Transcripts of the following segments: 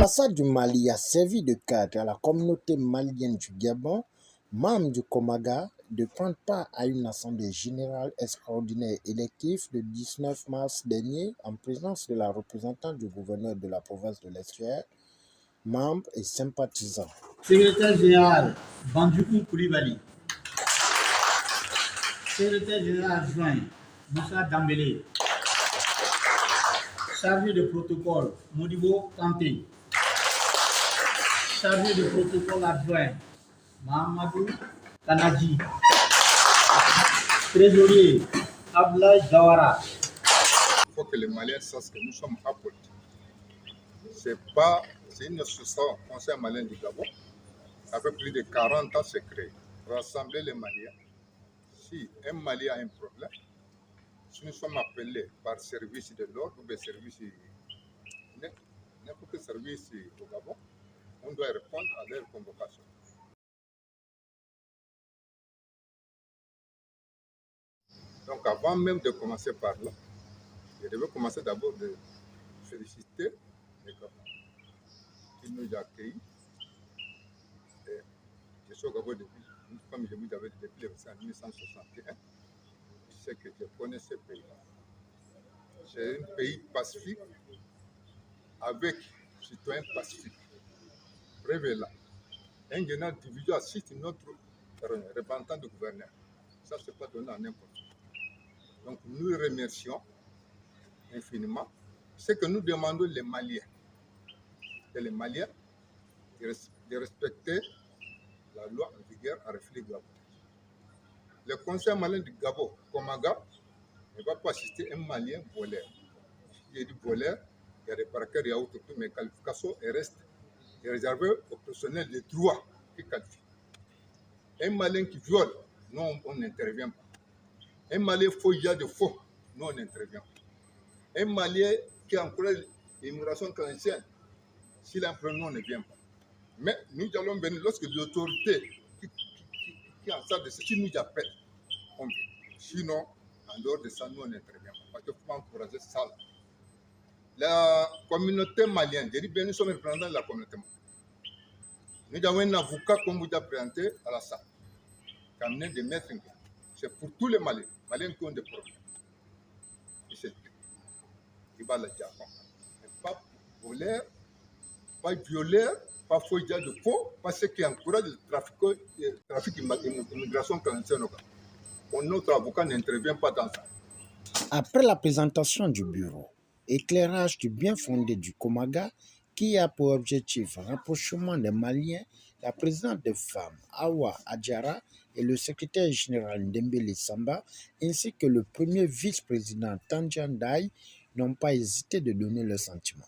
L'ambassade du Mali a servi de cadre à la communauté malienne du Gabon, membre du Komaga, de prendre part à une assemblée générale extraordinaire élective le 19 mars dernier en présence de la représentante du gouverneur de la province de l'Est, membres et sympathisants. Secrétaire général Bandoukou Koulibaly. Secrétaire général adjoint Moussa Dambélé. Chargé de protocole Modibo Kanté. Chargé de protocole adjoint Mahamadou Kanadji. Trésorier Abdoulaye Gawara. Il faut que les Maliens sachent que nous sommes apolitiques. C'est une association Conseil malien du Gabon. Ça fait plus de 40 ans c'est créé. Rassembler les Maliens. Si un Malien a un problème, si nous sommes appelés par service de l'ordre ou des services, n'importe quel service au Gabon, on doit répondre à leur convocation. Donc avant même de commencer par là, je devais commencer d'abord de féliciter les Gabons qui nous ont accueillis. Je suis au Gabon depuis, comme je vous avais dit, depuis en 1961. Je sais que je connais ce pays-là. C'est un pays pacifique avec citoyens pacifiques. Preuve là. Un général division assiste notre représentant de gouverneur. Ça, ce n'est pas donné à n'importe qui. Donc, nous remercions infiniment. Ce que nous demandons les Maliens, et les Maliens de respecter la loi en vigueur en République Gabon. Le Conseil malien du Gabon, Komaga, ne va pas assister un Malien voleur. Il y a du voleur, il y a des parquets, il y a autre chose, mais qualification reste réservée aux professionnels de droit qui qualifient. Un Malien qui viole, non, on n'intervient pas. Un Malien fouillard de faux, non, on n'intervient pas. Un Malien qui encourage l'immigration clandestine, s'il a un problème, non, on ne vient pas. Mais nous allons venir lorsque l'autorité qui en charge de ceci nous appelle, on vient. Sinon, en dehors de ça, nous, on n'intervient pas. Parce qu'il faut encourager ça. La communauté malienne, je dis bien, nous sommes représentants de la communauté malienne. Nous avons un avocat, comme vous avez présenté, à la salle, qui a amené des maîtres. C'est pour tous les Maliens qui ont des problèmes. Il s'explique. Il va le dire. Pas voleur, pas violeur, pas fouillard de faux, pas ceux qui encouragent le trafic d'immigration clandestine. Notre avocat n'intervient pas dans ça. Après la présentation du bureau, éclairage du bien fondé du Komaga, qui a pour objectif rapprochement des Maliens, la présidente des femmes, Awa Adjara, et le secrétaire général Ndembele Samba, ainsi que le premier vice-président Tandian Daï, n'ont pas hésité de donner leurs sentiments.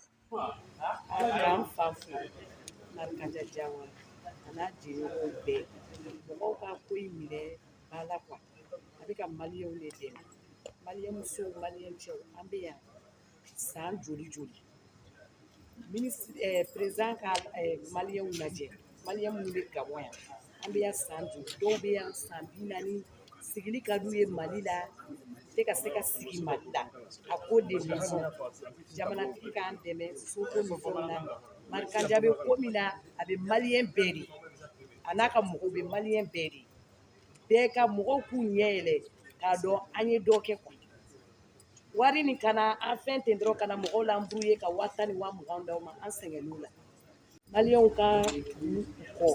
Président ka Malien lajɛ Malien minnu bɛ Gabon yan an bɛ yan san joli dɔw bɛ yan san 40 sigili ka d'u ye Mali la tɛ ka se ka sigi Mali la a ko de maison jamanatigi k'an dɛmɛ soko ni fɛnw na Marikanja bɛ ko min na a bɛ Malien bɛɛ de a n'a ka mɔgɔw bɛ Malien bɛɛ de bɛɛ ka mɔgɔw k'u ɲɛ yɛlɛ k'a dɔn an ye dɔ kɛ quoi wari ni kana an fɛn ten dɔrɔn kana mɔgɔw l'embrouiller ka 10 ni 20 d'aw ma an sɛgɛnn'u la Maliens ka kɔ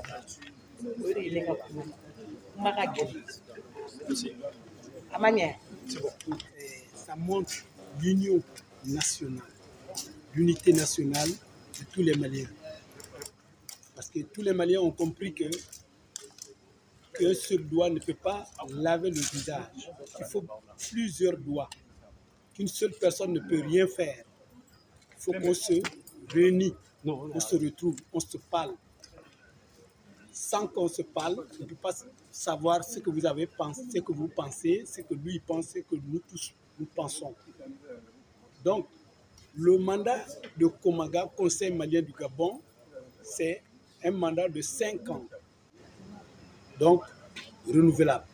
o de ye ne ka kuma ka gɛlɛn a ma ɲɛ ça montre l'union nationale, l'unité nationale de tous les Maliens. Parce que tous les Maliens ont compris que qu'un seul doigt ne peut pas laver le visage. Il faut plusieurs doigts. Qu'une seule personne ne peut rien faire. Il faut qu'on se réunisse, on se retrouve, on se parle. Sans qu'on se parle, on ne peut pas savoir ce que vous avez pensé, ce que vous pensez, ce que lui pense, ce que nous tous nous pensons. Donc, le mandat de Komaga, Conseil malien du Gabon, c'est un mandat de 5 ans. Donc, renouvelable.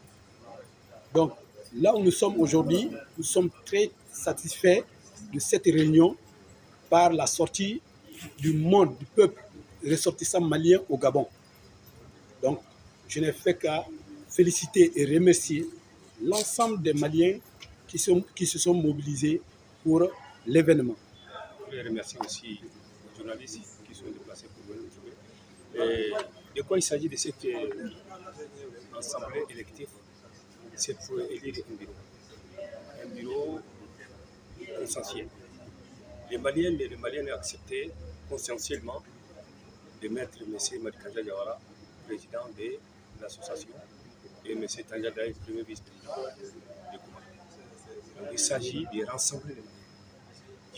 Donc, là où nous sommes aujourd'hui, nous sommes très satisfaits de cette réunion par la sortie du monde, du peuple ressortissant malien au Gabon. Donc, je n'ai fait qu'à féliciter et remercier l'ensemble des Maliens qui se sont mobilisés pour l'événement. Je voulais remercier aussi les journalistes qui sont déplacés pour venir nous trouver. Et de quoi il s'agit de cette assemblée élective? C'est pour élire un bureau consensuel. Les Maliens ont accepté consensuellement de mettre M. Madikandja Diawara, président de l'association, et M. Tandja Ndaye, premier vice-président de Koumara. Donc il s'agit de rassembler les Maliens.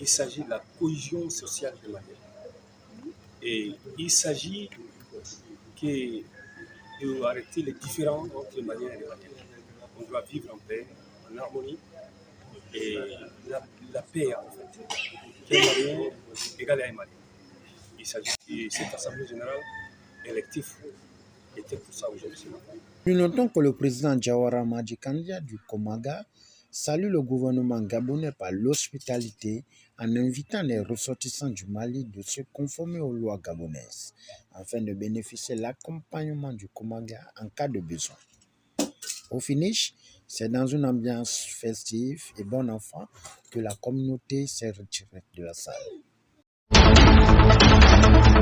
Il s'agit de la cohésion sociale des Maliens. Et il s'agit d'arrêter les différends entre les Maliens et les Maliens. On doit vivre en paix, en harmonie, et la paix, en fait, qui est Malien égale à un Malien. Il s'agit de cette assemblée générale élective était pour ça aujourd'hui. Nous notons que le président Diawara Madikandja du Komaga salue le gouvernement gabonais par l'hospitalité en invitant les ressortissants du Mali de se conformer aux lois gabonaises afin de bénéficier de l'accompagnement du Komaga en cas de besoin. Au finish, c'est dans une ambiance festive et bon enfant que la communauté s'est retirée de la salle.